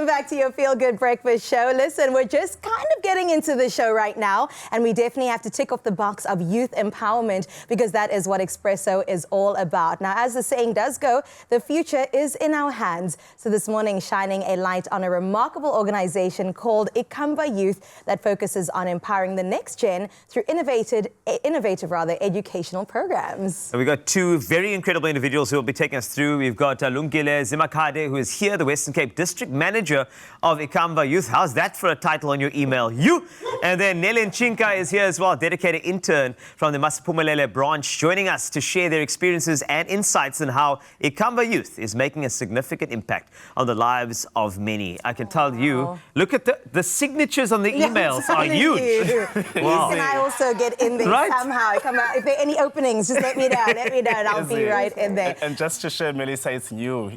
Welcome back to your Feel Good Breakfast Show. Listen, we're just kind of getting into the show right now, and we definitely have to tick off the box of youth empowerment because that is what Expresso is all about. Now, as the saying does go, the future is in our hands. So this morning, shining a light on a remarkable organization called Ikamva Youth that focuses on empowering the next gen through innovative educational programs. And we've got two very incredible individuals who will be taking us through. We've got Lungile Zimakade, who is here, the Western Cape District Manager of Ikamva Youth. How's that for a title on your email? You! And then Nele Nchinka is here as well, dedicated intern from the Masiphumelele branch, joining us to share their experiences and insights on how Ikamva Youth is making a significant impact on the lives of many. I can tell you, look at the signatures on the emails are huge. Wow. Can I also get in there somehow? Come on, if there are any openings, just let me know, and I'll be right in there. And just to share, Melissa, it's new.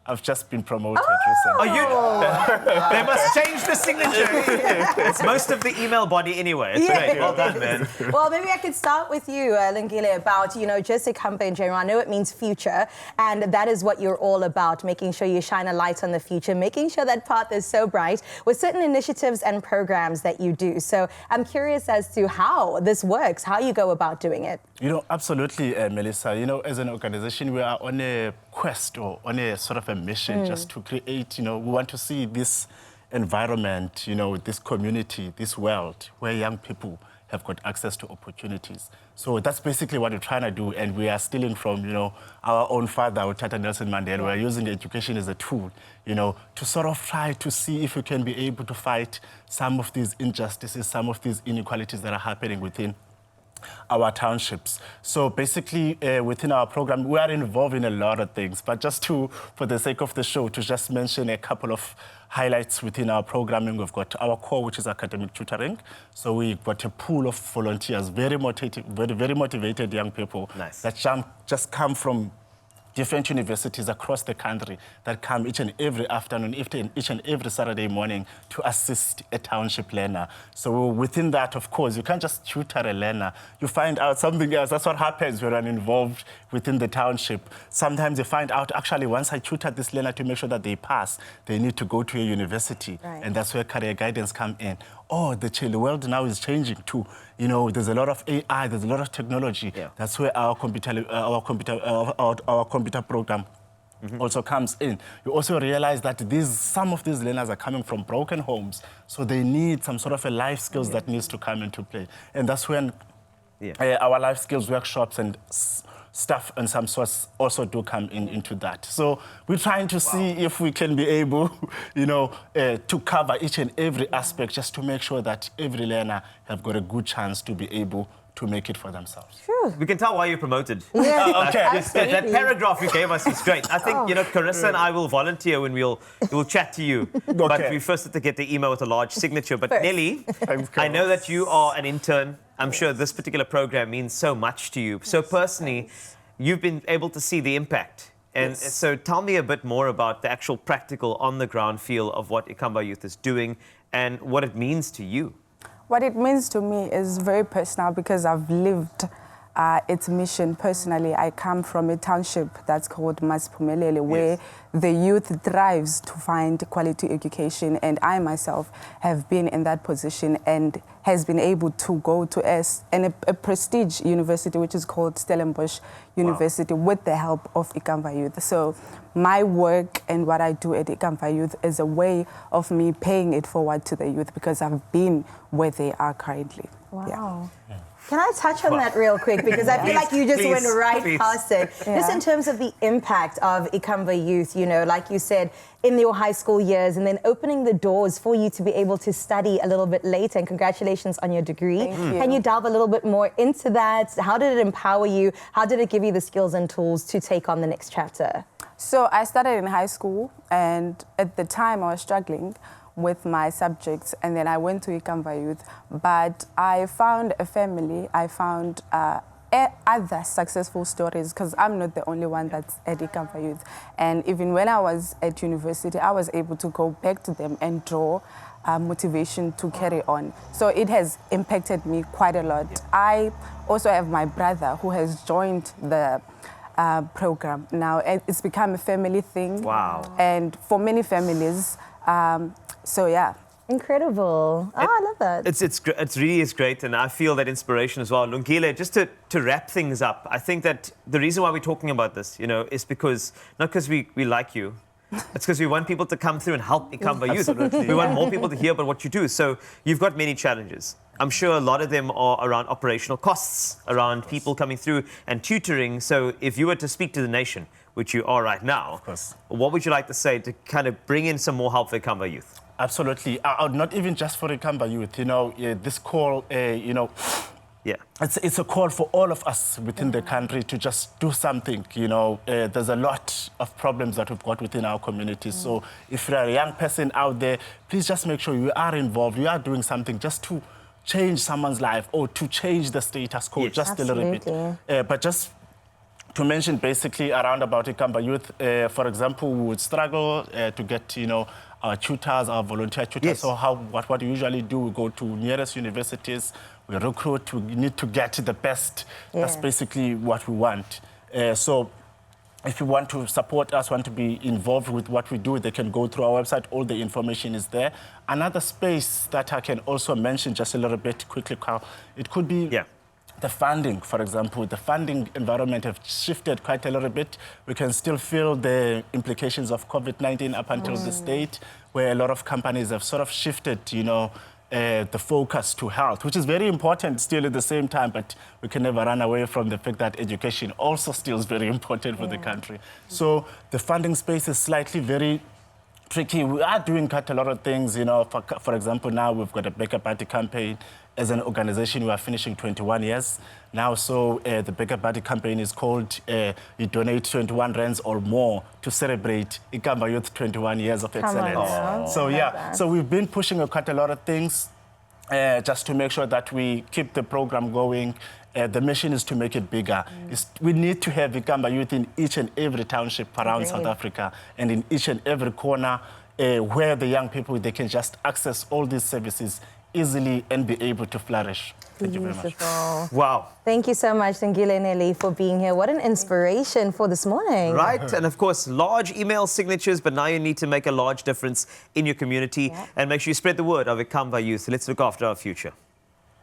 I've just been promoted recently. They must change the signature. It's most of the email body anyway. It's great. Well done, man. Well, maybe I could start with you, Lungile, about, just Ikamva in general. I know it means future, and that is what you're all about, making sure you shine a light on the future, making sure that path is so bright with certain initiatives and programs that you do. So I'm curious as to how this works, how you go about doing it. Absolutely, Melissa. As an organization, we are on a quest or on a sort of a mission just to create, we want to see this environment, this community, this world where young people have got access to opportunities. So that's basically what we're trying to do, and we are stealing from, our own father, Tata Nelson Mandela. We're using education as a tool, to sort of try to see if we can be able to fight some of these injustices, some of these inequalities that are happening within our townships. So basically, within our program, we are involved in a lot of things, but just for the sake of the show, to just mention a couple of highlights within our programming, we've got our core, which is academic tutoring. So we've got a pool of volunteers, very motivated young people that just come from different universities across the country that come each and every afternoon, each and every Saturday morning to assist a township learner. So within that, of course, you can't just tutor a learner. You find out something else. That's what happens when I'm involved within the township. Sometimes you find out, actually, once I tutor this learner to make sure that they pass, they need to go to a university. And that's where career guidance come in. The world now is changing too. There's a lot of AI, there's a lot of technology. That's where our computer program also comes in. You also realize that some of these learners are coming from broken homes, so they need some sort of a life skills that needs to come into play. And that's when our life skills workshops and stuff and some sorts also do come into that. So we're trying to see if we can be able, to cover each and every aspect just to make sure that every learner have got a good chance to be able to make it for themselves. Sure. We can tell why you're promoted. That paragraph you gave us is great. I think, Carissa and I will volunteer when we'll chat to you. But we first have to get the email with a large signature. But Nelly, I know that you are an intern. I'm sure this particular program means so much to you. So personally, you've been able to see the impact. And so tell me a bit more about the actual practical on-the-ground feel of what Ikamva Youth is doing and what it means to you. What it means to me is very personal because I've lived its mission personally. I come from a township that's called Masiphumelele, where the youth thrives to find quality education, and I myself have been in that position and has been able to go to a prestige university, which is called Stellenbosch University, with the help of Ikamva Youth. So my work and what I do at Ikamva Youth is a way of me paying it forward to the youth because I've been where they are currently. Wow. Can I touch on that real quick? Because I feel like you just went right past it. Just in terms of the impact of Ikamva Youth, like you said, in your high school years and then opening the doors for you to be able to study a little bit later. And congratulations on your degree. Thank you. Can you delve a little bit more into that? How did it empower you? How did it give you the skills and tools to take on the next chapter? So I started in high school, and at the time I was struggling with my subjects, and then I went to Ikamva Youth, but I found a family, I found other successful stories, because I'm not the only one that's at Ikamva Youth. And even when I was at university, I was able to go back to them and draw motivation to carry on. So it has impacted me quite a lot. I also have my brother who has joined the program now. It's become a family thing. Wow. And for many families, So yeah. Incredible. Oh, I love that. It's really is great, and I feel that inspiration as well. Lungile, just to wrap things up, I think that the reason why we're talking about this, you know, is because, not because we like you, it's because we want people to come through and help Ikamva youth. We want more people to hear about what you do. So you've got many challenges. I'm sure a lot of them are around operational costs, around people coming through and tutoring. So if you were to speak to the nation, which you are right now, what would you like to say to kind of bring in some more help for Ikamva youth? Absolutely. Not even just for Ikamva youth, you know, this call, you know, yeah, it's a call for all of us within the country to just do something, you know. There's a lot of problems that we've got within our communities. So if you're a young person out there, please just make sure you are involved, you are doing something just to change someone's life or to change the status quo just a little bit. But just to mention basically around about Ikamva youth, for example, we would struggle to get, you know, our tutors, our volunteer tutors. Yes. So what we usually do, we go to nearest universities, we recruit, we need to get the best. That's basically what we want. So if you want to support us, want to be involved with what we do, they can go through our website. All the information is there. Another space that I can also mention just a little bit quickly, Carl, it could be the funding, for example. The funding environment have shifted quite a little bit. We can still feel the implications of COVID-19 up until this date, where a lot of companies have sort of shifted, you know, the focus to health, which is very important still at the same time, but we can never run away from the fact that education also still is very important for the country. So the funding space is slightly very tricky. We are doing quite a lot of things, you know. For example, now we've got a Bigger Party campaign. As an organization, we are finishing 21 years now. So the Bigger Party campaign is called You Donate 21 Rands or More to celebrate Ikamva Youth 21 years of excellence. So yeah, so we've been pushing quite a lot of things just to make sure that we keep the program going. The mission is to make it bigger. We need to have Ikamva youth in each and every township around South Africa and in each and every corner where the young people, they can just access all these services easily and be able to flourish. Thank you very much. Wow. Thank you so much, Lungile Nelly, for being here. What an inspiration for this morning. Right, and of course, large email signatures, but now you need to make a large difference in your community and make sure you spread the word of Ikamva youth. Let's look after our future.